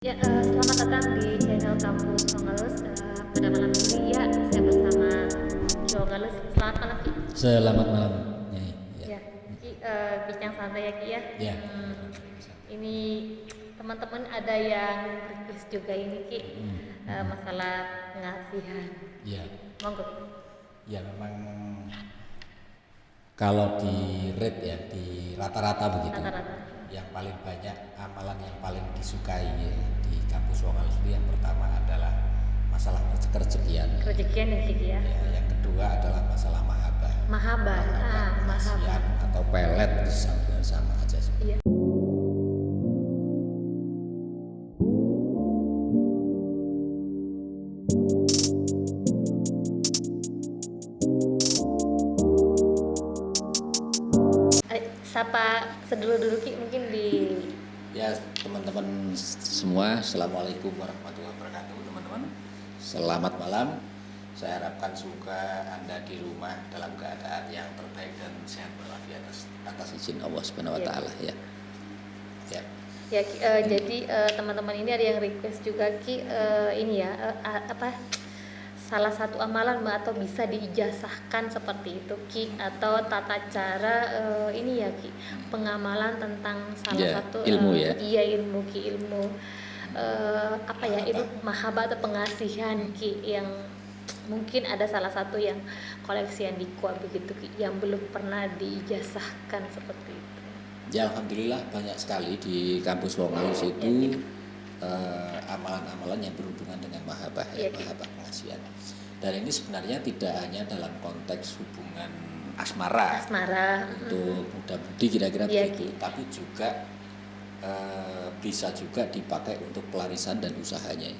Ya, selamat datang di channel Kampus Hongalus. Pada malam ini ya, saya bersama Ki Hongalus. Selamat malam Ki. Selamat malam, Nyai. Ya, Ki, bincang santai ya Ki ya. Ya. Ini teman-teman ada yang request juga ini Ki, masalah pengasihan. Ya. Monggo. Ya memang kalau di rate ya, di rata-rata begitu. Rata-rata. Yang paling banyak amalan yang paling disukai ya, di kampus Hongalus itu yang pertama adalah masalah kerejekian. Rezekian ya Ki ya. Ya, yang kedua adalah masalah mahabbah. Mahabbah. Mahabbah. Kasihan atau pelet itu sama aja. Iya. Sapa sedulu-dulu Ki mungkin di Ya teman-teman semua, Assalamualaikum warahmatullahi wabarakatuh teman-teman. Selamat malam. Saya harapkan semoga Anda di rumah dalam keadaan yang terbaik dan sehat walafiat atas izin Allah Subhanahu wa taala ya. Ya. Ya Ki, jadi teman-teman ini ada yang request juga Ki, ini ya salah satu amalan Mbak atau bisa diijazahkan seperti itu Ki, atau tata cara ini ya Ki, pengamalan tentang salah satu ilmu ya. Iya, ilmu Ki, ilmu ilmu mahabbah atau pengasihan Ki, yang mungkin ada salah satu yang koleksi yang dikuat begitu Ki, yang belum pernah diijazahkan seperti itu. Ya alhamdulillah banyak sekali di kampus Hongalus itu amalan-amalan yang berhubungan dengan mahabbah ya, mahabbah pengasihan. Dan ini sebenarnya tidak hanya dalam konteks hubungan asmara untuk muda-mudi kira-kira begitu, tapi juga bisa juga dipakai untuk pelarisan dan usahanya.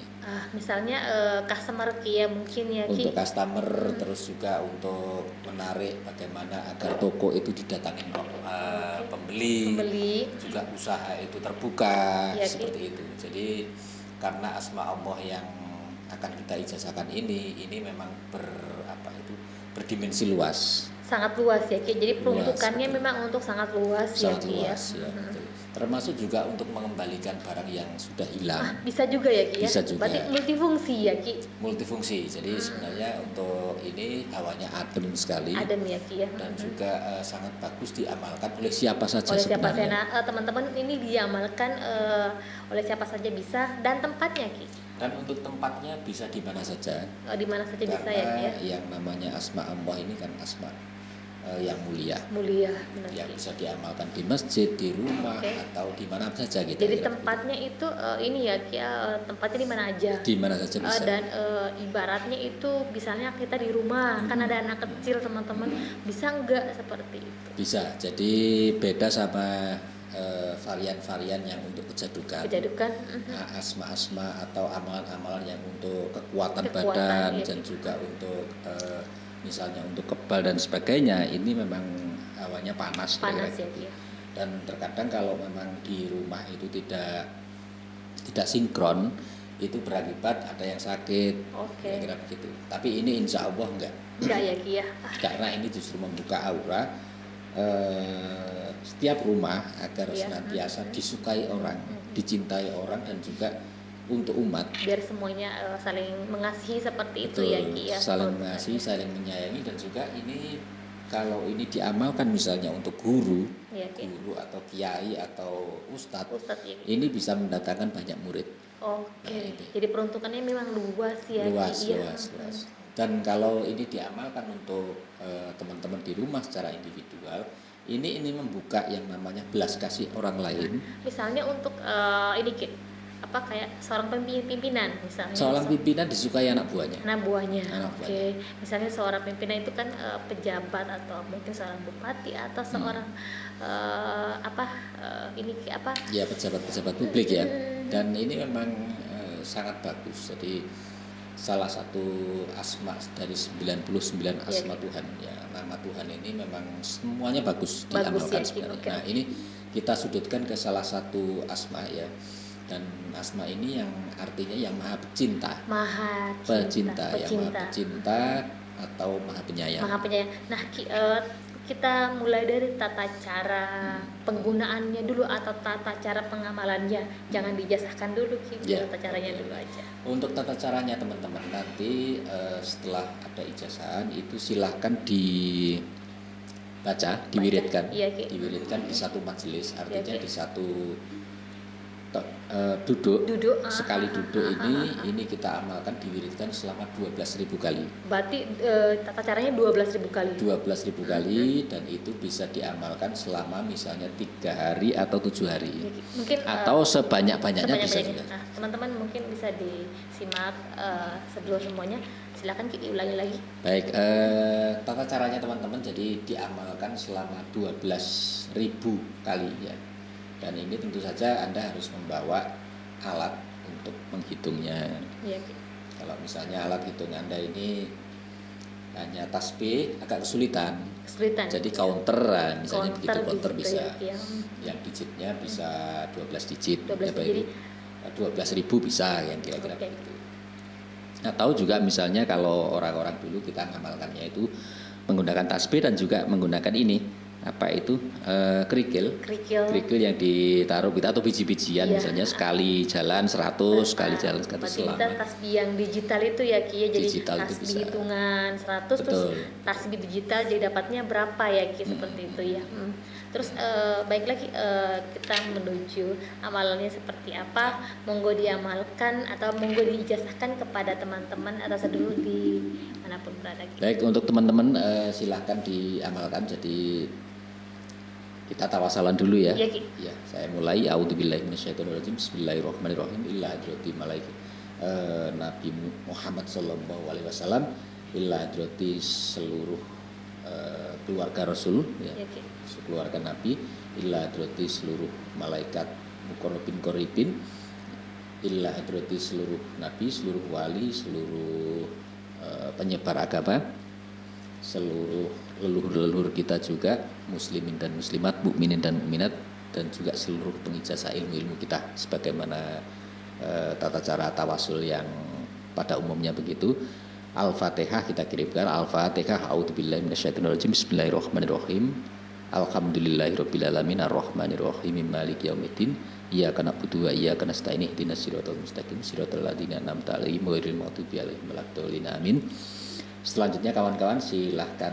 Misalnya customer Ki ya mungkin ya Ki. Untuk customer terus juga untuk menarik bagaimana agar toko itu didatangin pembeli, juga usaha itu terbuka ya, seperti itu. Jadi karena asma Allah yang akan kita ijazahkan ini memang berdimensi luas. Sangat luas ya Ki. Jadi peruntukannya memang untuk sangat luas ya Ki ya. Termasuk juga untuk mengembalikan barang yang sudah hilang. Bisa juga ya Ki ya. Bisa juga. Berarti multifungsi ya Ki. Multifungsi. Jadi sebenarnya untuk ini hawanya adem sekali. Adem ya Ki ya. Dan juga sangat bagus diamalkan oleh siapa saja oleh sebenarnya. Siapa saja. Teman-teman ini diamalkan oleh siapa saja bisa, dan tempatnya Ki. Dan untuk tempatnya bisa di mana saja. Di mana saja bisa ya Ki ya. Yang namanya asma Allah ini kan asma yang mulia, benar, yang bisa diamalkan di masjid, di rumah, atau di mana saja gitu. Jadi tempatnya itu ini ya Ki, tempatnya di mana aja. Di mana saja bisa. Dan ibaratnya itu misalnya kita di rumah, kan ada anak kecil teman-teman, bisa enggak seperti itu? Bisa. Jadi beda sama varian-varian yang untuk kejadukan. Asma-asma atau amalan-amalan yang untuk kekuatan badan dan juga untuk misalnya untuk kebal dan sebagainya, ini memang awalnya panas ya dia. Dan terkadang kalau memang di rumah itu tidak sinkron, itu berakibat ada yang sakit, kira-kira begitu. Tapi ini insya Allah enggak ya Ki ya. Karena ini justru membuka aura setiap rumah agar senantiasa disukai orang, dicintai orang, dan juga untuk umat, biar semuanya saling mengasihi seperti itu ya Ki ya. Saling mengasihi, saling menyayangi, dan juga ini kalau ini diamalkan misalnya untuk guru atau kiai atau ustadz ya, ini bisa mendatangkan banyak murid. Jadi peruntukannya memang luas ya. Luas. Dan kalau ini diamalkan untuk teman-teman di rumah secara individual, ini membuka yang namanya belas kasih orang lain. Misalnya untuk ini Ki, kayak seorang pimpinan misalnya. Seorang pimpinan disukai anak buahnya. Misalnya seorang pimpinan itu kan pejabat atau mungkin seorang bupati atau seorang Ya, pejabat publik ya. Dan ini memang sangat bagus. Jadi salah satu asma dari 99 asma Tuhan ya. Nama Tuhan ini memang semuanya bagus diamalkan sebenarnya. Nah, ini kita sudutkan ke salah satu asma ya. Dan asma ini yang artinya yang maha pecinta. Pecinta atau maha penyayang. Nah Ki, kita mulai dari tata cara penggunaannya dulu atau tata cara pengamalannya. Jangan dijasahkan dulu Ki, Ya, tata caranya oke. dulu aja. Untuk tata caranya teman-teman nanti setelah ada ijazahan itu silahkan dibaca, diwiridkan, Iya, Ki. diwiridkan di satu majelis, artinya Ki. di satu duduk. Duduk, Sekali duduk ini kita amalkan diwiridkan selama 12.000 kali. Berarti tata caranya 12.000 kali. 12.000 kali dan itu bisa diamalkan selama misalnya 3 hari atau 7 hari. Ya, Ki. Mungkin Atau sebanyak-banyaknya bisa juga. Nah, teman-teman mungkin bisa disimak sebelum semuanya. Silakan Ki, diulangi lagi. Baik, tata caranya teman-teman jadi diamalkan selama 12.000 kali ya. Dan ini tentu saja Anda harus membawa alat untuk menghitungnya. Iya, Ki. Kalau misalnya alat hitung Anda ini hanya tasbih agak kesulitan. Jadi counter misalnya begitu counter bisa. Ya. Yang digitnya bisa 12 digit. 12 ya, digit. 12.000 bisa yang kira-kira Oke. begitu. Atau juga misalnya kalau orang-orang dulu kita ngamalkannya itu menggunakan tasbih dan juga menggunakan ini apa itu kerikil yang ditaruh kita atau biji-bijian Iya. misalnya sekali jalan 100 sekali jalan 100 Berarti kita selama tasbih yang digital itu ya Ki ya, jadi Digital itu tasbih bisa. hitungan 100 terus Betul. tasbih digital jadi dapatnya berapa ya Ki, seperti itu ya. Terus baik lagi kita menuju amalannya seperti apa, monggo diamalkan atau monggo diijazahkan kepada teman-teman atau sedulur di manapun berada Ki. baik untuk teman-teman silahkan diamalkan. Jadi kita tawasalan dulu ya. Iya, Ki. Ya, saya mulai a'udzubillahi minasyaitonirrajim. Bismillahirrahmanirrahim. Illa hadrati malaika Nabi Muhammad sallallahu alaihi wasallam, illa hadrati seluruh keluarga Rasul ya. Iya, Ki. Keluarga Nabi, illa hadrati seluruh malaikat muqarrabin qaribin, illa hadrati seluruh nabi, seluruh wali, seluruh penyebar agama, seluruh leluhur-leluhur kita juga, muslimin dan muslimat, mukminin dan mukminat, dan juga seluruh pengijazah ilmu-ilmu kita sebagaimana tata cara tawasul yang pada umumnya begitu. Al-Fatihah kita kirimkan. Al-Fatihah. A'udzubillahi minasyaitonirrajim. Bismillahirrahmanirrahim. Alhamdulillahirabbil alamin arrahmanirrahim maliki yaumiddin. Iyyaka na'budu wa iyyaka nasta'in ihdinas siratal mustaqim siratal ladzina an'amta 'alaihim ghairil maghdubi 'alaihim waladdallin amin. Selanjutnya kawan-kawan silahkan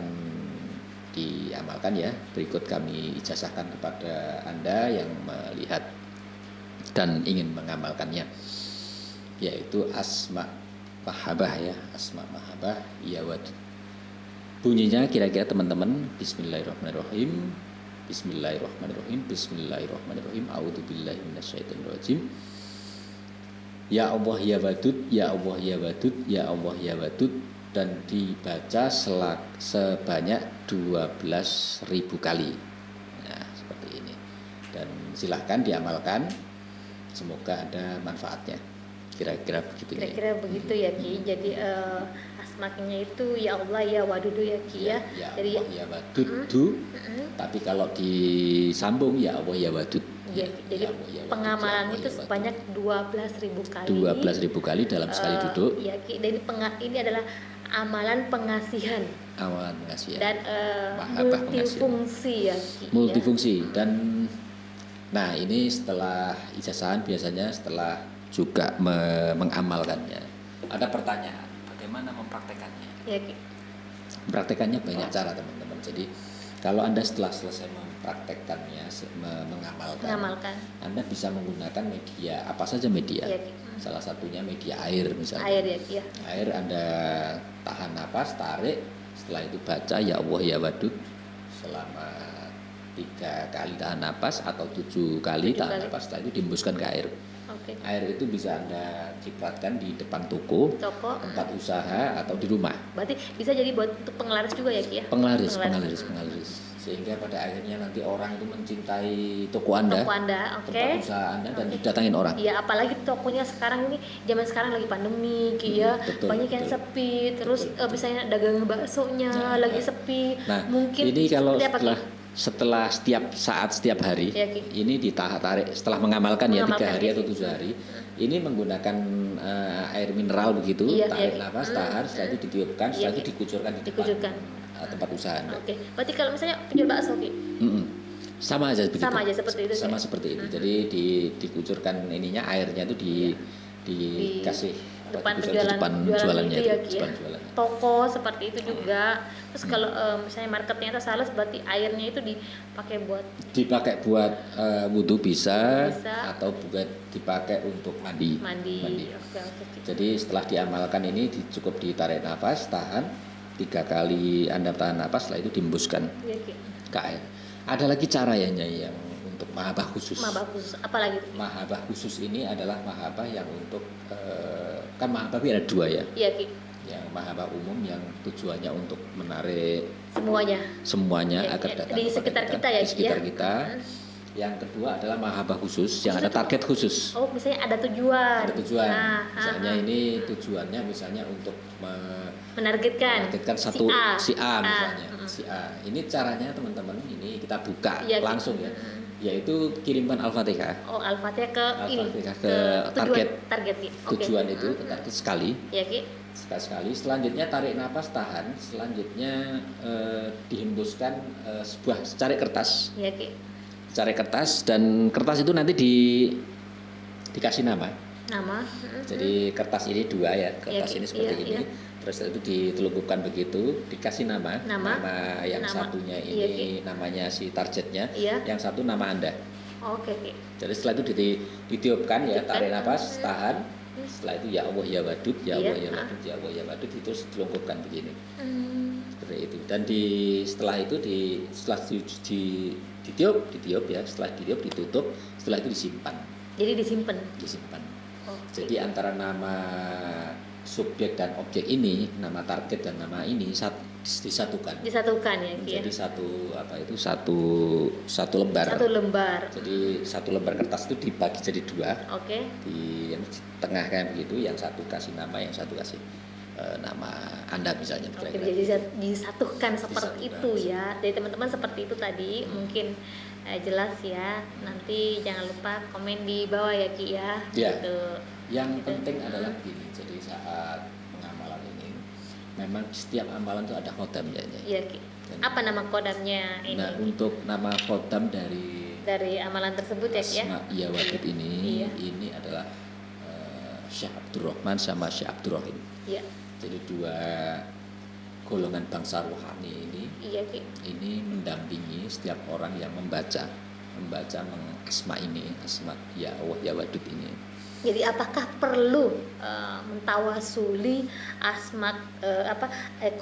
diamalkan ya. Berikut kami ijazahkan kepada Anda yang melihat dan ingin mengamalkannya, yaitu asma mahabah ya, asma mahabah ya wadud. Bunyinya kira-kira teman-teman, Bismillahirrahmanirrahim, Bismillahirrahmanirrahim, Bismillahirrahmanirrahim, A'udzubillahi minasyaitonirrajim. Ya Allah ya wadud, ya Allah ya wadud, ya Allah ya wadud, dan dibaca sebanyak 12.000 kali. Nah, seperti ini. Dan silahkan diamalkan. Semoga ada manfaatnya. Kira-kira begitu ya. Kira-kira begitu ya Ki. Jadi asmanya itu ya Allah ya wadudu ya Ki ya. Ya Jadi Allah ya wadud. Tapi kalau disambung ya Allah ya wadud. ya, jadi ya Allah, ya wadud, pengamalan ya Allah, itu ya wadud. sebanyak 12.000 kali. 12.000 kali dalam sekali duduk. Ya Ki. Dan ini adalah amalan pengasihan Amalan pengasihan. dan Mahabbah multifungsi ya Ki. Multifungsi dan nah ini setelah ijazahan biasanya setelah juga mengamalkannya. Ada pertanyaan, bagaimana mempraktekannya? Ya Ki. Mempraktekannya banyak cara teman-teman. Jadi kalau Anda setelah selesai mempraktekkannya, mengamalkan, Anda bisa menggunakan media apa saja media. Ya, Ki. Salah satunya media air misalnya. Air ya Ki ya. Air Anda tahan napas, tarik, setelah itu baca ya Allah ya wadud selama 3 kali tahan napas atau 7 kali tahan napas, setelah itu dihembuskan ke air. Oke. Air itu bisa Anda cipratkan di depan toko, tempat usaha atau di rumah. Berarti bisa jadi buat untuk penglaris juga ya Ki ya. Penglaris. Sehingga pada akhirnya nanti orang itu mencintai toko Anda, oke. tempat usaha Anda, dan didatangin orang. Iya, apalagi tokonya sekarang ini, zaman sekarang lagi pandemi Ki ya. Betul, banyak yang sepi, terus misalnya dagang baksonya lagi sepi. Nah, mungkin ini kalau seperti apa, Ki? setelah setiap saat, setiap hari, Ya, Ki. ini ditarik setelah mengamalkan ya 3 hari ya, atau Ki. 7 hari, ini menggunakan air mineral begitu, Iya, tarik Ki. nafas, tahan, setelah itu ditiupkan, setelah Iya, itu Ki. dikucurkan di depan Dikucurkan. tempat usaha Anda. Oke. Berarti kalau misalnya penjual bakso, Ki, Mm-mm. Sama aja begitu. sama aja seperti itu. Sama ya? seperti itu. Jadi dikucurkan ininya, airnya itu dikasih Depan di penjualan depan jualan jualannya itu ya, itu, Ki, ya? depan jualannya. Toko seperti itu juga. Terus kalau misalnya marketnya itu sales, berarti airnya itu dipakai buat Dipakai buat wudhu bisa, Bisa. atau juga dipakai untuk mandi. mandi. Oke, Ki. Jadi setelah diamalkan ini cukup ditarik nafas, tahan 3 kali Anda tahan nafas, setelah itu dihembuskan Iya, Ki. ke air. Ada lagi cara ya Nyai, yang untuk mahabah khusus. Mahabah khusus apalagi tuh? Mahabah khusus ini adalah mahabah yang untuk kan mahabah ada 2 ya. Iya, Ki. Yang mahabah umum yang tujuannya untuk menarik Semuanya semuanya Ya, agar ya, datang di kepada sekitar kita ya, di Ki, sekitar ya? kita. Yang kedua adalah mahabah khusus yang ada target khusus. Oh, misalnya ada tujuan. Ada tujuan. Nah, Misalnya ini tujuannya misalnya untuk menargetkan menargetkan satu si A misalnya. Mm. Si A. Ini caranya teman-teman, ini kita buka Iya, Ki. langsung ya. Yaitu kirimkan Al-Fatihah. Oh, Al-Fatihah ke ini. Al-Fatihah ke tujuan, target. Ki. Oke. Tujuan itu ke target sekali. Ya, Ki. Sekali. Selanjutnya tarik nafas, tahan. Selanjutnya dihembuskan sebuah secari kertas. Ya, Ki. Secari kertas, dan kertas itu nanti dikasih nama. Nama. Jadi kertas ini 2 ya. Kertas Ki. ini seperti Iya, ini. iya. Terus itu ditelungkupkan begitu, dikasih nama. Nama. Yang Nama. satunya Iya, ini namanya si targetnya. Iya. Yang satu nama Anda. Oke, Ki. Jadi setelah itu ditiupkan ya, tarik Ditiupkan. nafas, tahan. Setelah itu ya Allah ya Wadud, ya Iya. Allah ya Wadud, ya Allah ya Wadud, itu dilungkupkan begini. Hmm. Seperti itu. Dan setelah itu setelah ditiup ya, setelah ditiup ditutup, setelah itu disimpan. Jadi disimpan. Oke. Jadi antara nama subjek dan objek ini, nama target dan nama ini disatukan. Disatukan ya, Ki. Menjadi satu lembar. Satu lembar. Jadi satu lembar kertas itu dibagi jadi 2. Oke. Di tengah kayak begitu, yang satu kasih nama, yang satu kasih nama Anda misalnya. Oke, kira-kira. jadi disatukan seperti Disatukan. itu ya. Jadi teman-teman seperti itu tadi mungkin jelas ya. Nanti jangan lupa komen di bawah ya, Ki ya. Iya. Gitu. Yang Gitu. penting adalah begini. Jadi saat pengamalan ini, memang setiap amalan itu ada khotam ya. Iya, Ki. Apa nama kodamnya ini? Nah, Ki? untuk nama khotam dari Amalan tersebut ya, Ki ya. Asma Ya Wadud ini, Iya. ini adalah Syekh Abdurrahman sama Syekh Abdurrahim. Iya. Jadi 2 golongan bangsa rohani Iya, Ki. ini mendampingi setiap orang yang membaca mengasma ini, Asma Ya Allah Ya Wadud ini. Jadi apakah perlu mentawasuli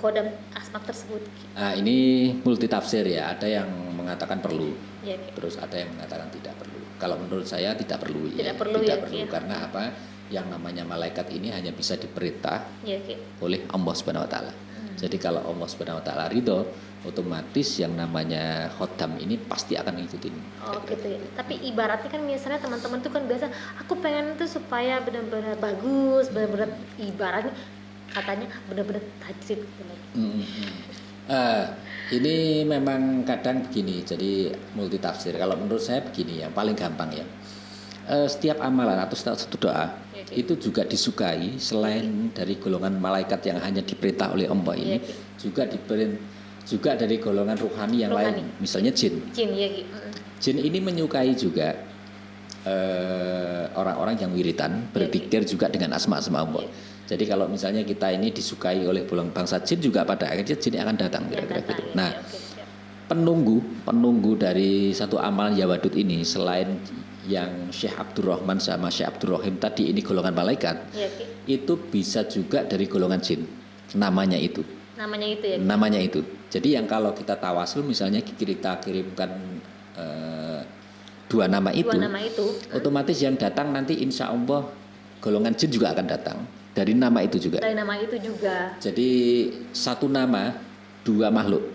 kodam asma tersebut, Ki? Nah, ini multi tafsir ya. Ada yang mengatakan perlu, Iya, Ki. terus ada yang mengatakan tidak perlu. Kalau menurut saya tidak perlu ya. Tidak perlu ya, Ki, ya. Karena apa? Yang namanya malaikat ini hanya bisa diperintah Iya, Ki. oleh Allah Subhanahu wa taala. Jadi kalau Allah Subhanahu wa taala ridho, otomatis yang namanya khotam ini pasti akan ngikutin. Oh gitu ya. Tapi ibaratnya kan misalnya teman-teman tuh kan biasa, aku pengen tuh supaya benar-benar bagus, benar-benar ibaratnya katanya benar-benar tajwid gitu loh. Ini memang kadang begini, jadi multi tafsir. Kalau menurut saya begini ya, paling gampang ya. Setiap amalan atau satu doa itu juga disukai selain dari golongan malaikat yang hanya diperintah oleh Allah ini, juga dari golongan rohani yang lain, misalnya jin. Jin ya, Ki. Jin ini menyukai juga orang-orang yang wiritan, berpikir juga dengan asma-asma Allah. Jadi kalau misalnya kita ini disukai oleh golongan bangsa jin, juga pada akhirnya jin akan datang kira-kira gitu. Nah, penunggu dari satu amalan Ya Wadud ini selain yang Syekh Abdurrahman sama Syekh Abdurrahim tadi ini golongan malaikat, itu bisa juga dari golongan jin. Namanya itu ya, namanya itu. Jadi yang kalau kita tawasul misalnya kita kirimkan 2 nama itu, otomatis yang datang nanti insya Allah golongan jin juga akan datang dari nama itu juga. Jadi satu nama 2 makhluk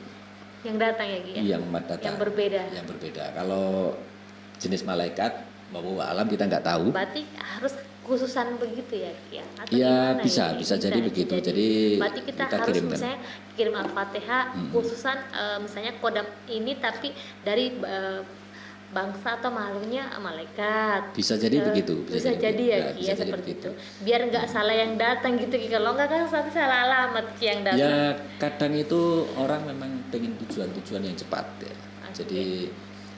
yang datang ya, Ki, ya? Yang berbeda. Kalau jenis malaikat, bahwa alam kita nggak tahu. Berarti harus khususan begitu ya, Ki? Atau ya gimana bisa jadi begitu. Jadi berarti kita harus kirimkan. misalnya kirim Al-Fatihah khususan misalnya kodam ini, tapi dari bangsa atau makhluknya malaikat. Bisa jadi begitu. Bisa jadi ya begitu. Ki Bisa ya jadi seperti begitu. itu. Biar nggak salah yang datang gitu Ki. Kalau nggak kan nanti salah alamat Ki yang datang. Ya kadang itu orang memang pengen tujuan-tujuan yang cepat ya. Oke. Jadi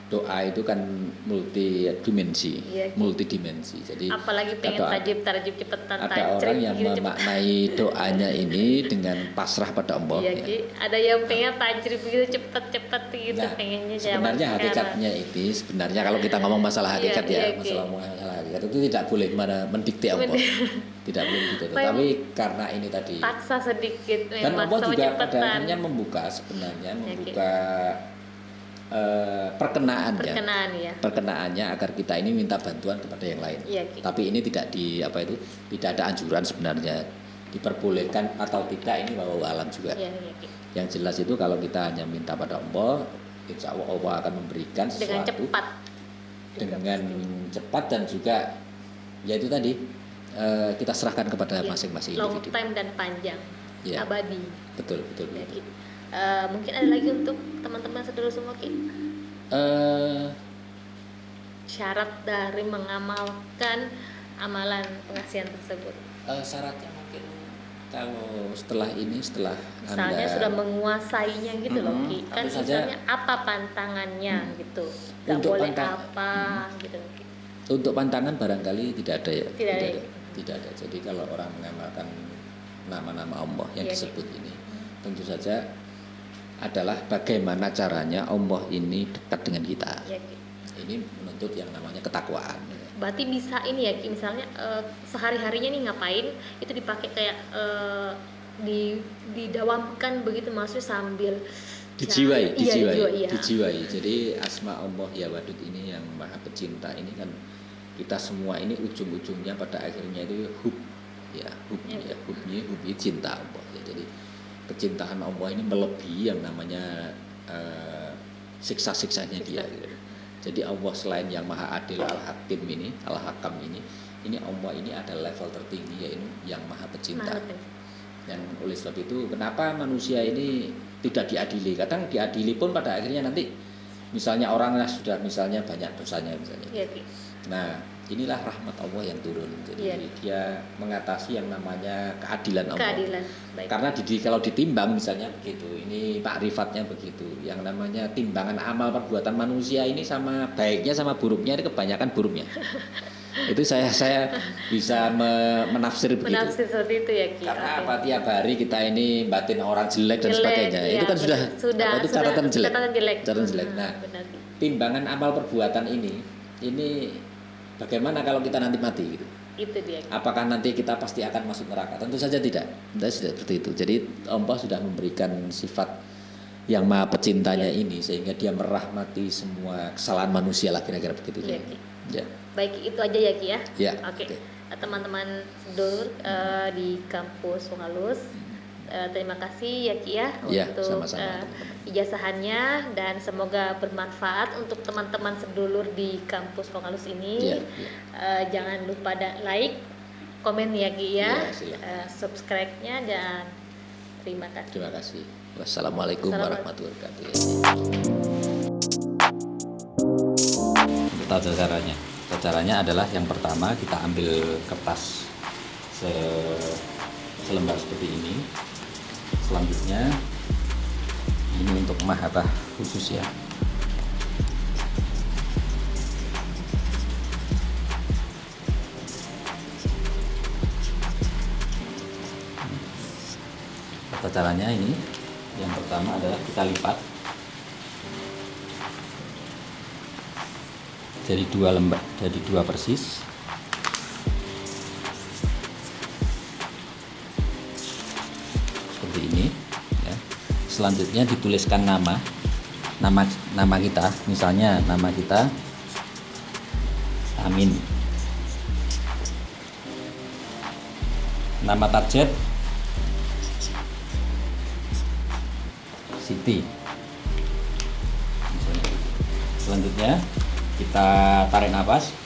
doa itu kan multidimensi, Iya, Ki. multidimensi. Jadi Apalagi pengen atau tajib cepetan ada tajrib orang yang gitu, cepet. memaknai doanya ini dengan pasrah pada Allah. Iya ya. Ki. Ada yang pengen tajrib gitu cepet gitu Nah, pengennya zaman sebenarnya sekarang. hakikatnya ini sebenarnya kalau kita ngomong masalah hakikat Iya, ya, Ki. masalah hakikat itu tidak boleh mendikte Allah. Tidak boleh gitu. Tapi karena ini tadi Paksa sedikit dan memang Allah sama juga pada cepetan. akhirnya membuka sebenarnya Ki. membuka perkenaannya perkenaannya agar kita ini minta bantuan kepada yang lain. Iya, Ki. Tapi ini tidak tidak ada anjuran sebenarnya, diperbolehkan atau tidak ini wallahu alam juga. Iya, Ki. Yang jelas itu kalau kita hanya minta pada Allah, insya Allah Allah akan memberikan sesuatu Dengan cepat. dengan cepat dan juga ya itu tadi kita serahkan kepada Iya. masing-masing Long individu. time dan panjang. Iya. Abadi. Betul. Ya, Ki. Mungkin ada lagi untuk teman-teman sedulur semua Ki. Syarat dari mengamalkan amalan pengasihan tersebut. Syaratnya mungkin kalau setelah Misalnya Anda sudah menguasainya gitu loh Ki. Kan tentu saja. misalnya apa pantangannya gitu. Gak Untuk boleh pantang- apa gitu loh Ki. untuk pantangan barangkali tidak ada ya. Tidak ada. Jadi kalau orang mengamalkan nama-nama Allah yang Iya, disebut ini tentu saja adalah bagaimana caranya Allah ini dekat dengan kita. Ya, Ki. Ini menuntut yang namanya ketakwaan. Berarti bisa ini ya Ki, misalnya sehari-harinya nih ngapain itu dipakai kayak didawamkan begitu maksudnya sambil Dijiwai. iya. Jadi asma Allah ya wadud ini yang maha pecinta ini kan kita semua ini ujung-ujungnya pada akhirnya itu hub hubnya cinta Allah ya. Jadi kecintaan Allah ini melebihi yang namanya siksa-siksanya dia gitu. Jadi Allah selain yang maha adil al-hakim ini, al-hakam ini Allah ini ada level tertinggi yaitu yang maha pecinta. Dan oleh sebab itu kenapa manusia ini tidak diadili? Kadang diadili pun pada akhirnya nanti misalnya orangnya sudah misalnya banyak dosanya misalnya. Iya, Ki. Nah, inilah rahmat Allah yang turun. Jadi Iya. dia mengatasi yang namanya keadilan Allah. Keadilan. Baik. Karena kalau ditimbang misalnya begitu, ini makrifatnya begitu. Yang namanya timbangan amal perbuatan manusia ini sama baiknya sama buruknya ini kebanyakan buruknya. Itu saya bisa menafsir begitu. Menafsir seperti itu ya Ki. Karena Oke. apa tiap hari kita ini batin orang jelek dan sebagainya. Iya, Itu kan sudah itu catatan jelek. Catatan jelek. Nah, benar, Ki. timbangan amal perbuatan ini bagaimana kalau kita nanti mati gitu? Itu dia. Ki. Apakah nanti kita pasti akan masuk neraka? Tentu saja tidak. Tidak seperti itu. Jadi Allah sudah memberikan sifat yang maha pecintanya ini sehingga dia merahmati semua kesalahan manusia lah kira-kira begitu. Iya, Ki. Ya. Baik, itu aja ya Ki ya. Ya, Oke. oke. Teman-teman sedulur di kampus Wongalus, terima kasih ya Ki ya Ya, untuk sama-sama, teman-teman. ijazahannya dan semoga bermanfaat untuk teman-teman sedulur di kampus Wongalus ini. Ya, ya. Jangan lupa like, komen ya Ki ya, Ya, silakan. subscribe-nya dan terima kasih. Terima kasih. Wassalamualaikum warahmatullahi wabarakatuh. Untuk tata caranya. Caranya adalah yang pertama kita ambil kertas selembar seperti ini. Selanjutnya ini untuk mahatah khusus ya. Tata caranya ini yang pertama adalah kita lipat jadi dua lembar, jadi dua persis. Seperti ini ya. Selanjutnya dituliskan nama kita, misalnya nama kita Amin, nama target Siti. Selanjutnya kita tarik nafas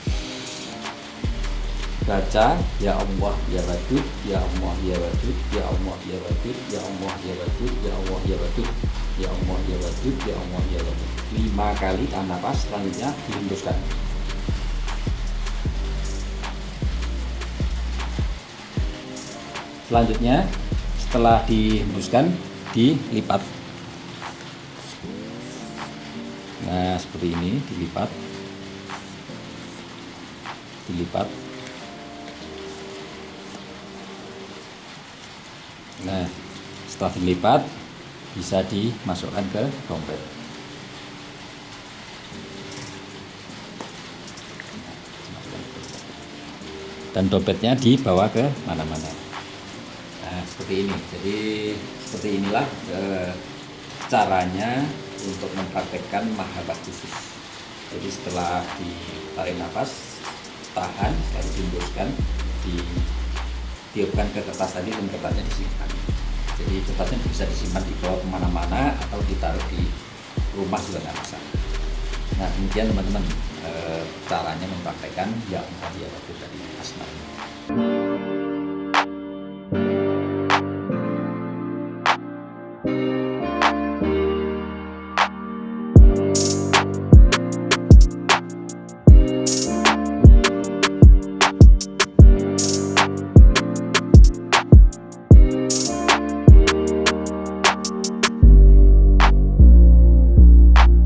dibaca ya Allah ya Wadud, ya Allah ya Wadud, ya Allah ya Wadud, ya Allah ya Wadud, ya Allah ya Wadud, ya Allah ya Wadud, ya Allah ya Wadud. 5 kali tahan nafas, selanjutnya dihembuskan. Selanjutnya setelah dihembuskan dilipat. Nah, seperti ini dilipat. Nah, setelah dilipat bisa dimasukkan ke dompet. Dan dompetnya dibawa ke mana-mana. Nah, seperti ini. Jadi seperti inilah caranya untuk mempraktekkan mahabbah khusus. Jadi setelah ditarik nafas, tahan, lalu dihembuskan, ditiupkan ke kertas tadi dan kertasnya disimpan. Jadi kertasnya bisa disimpan dibawa kemana-mana atau ditaruh di rumah juga nggak masalah. Nah, demikian teman-teman caranya mempraktekkan ya Allah ya Wadud dari asma.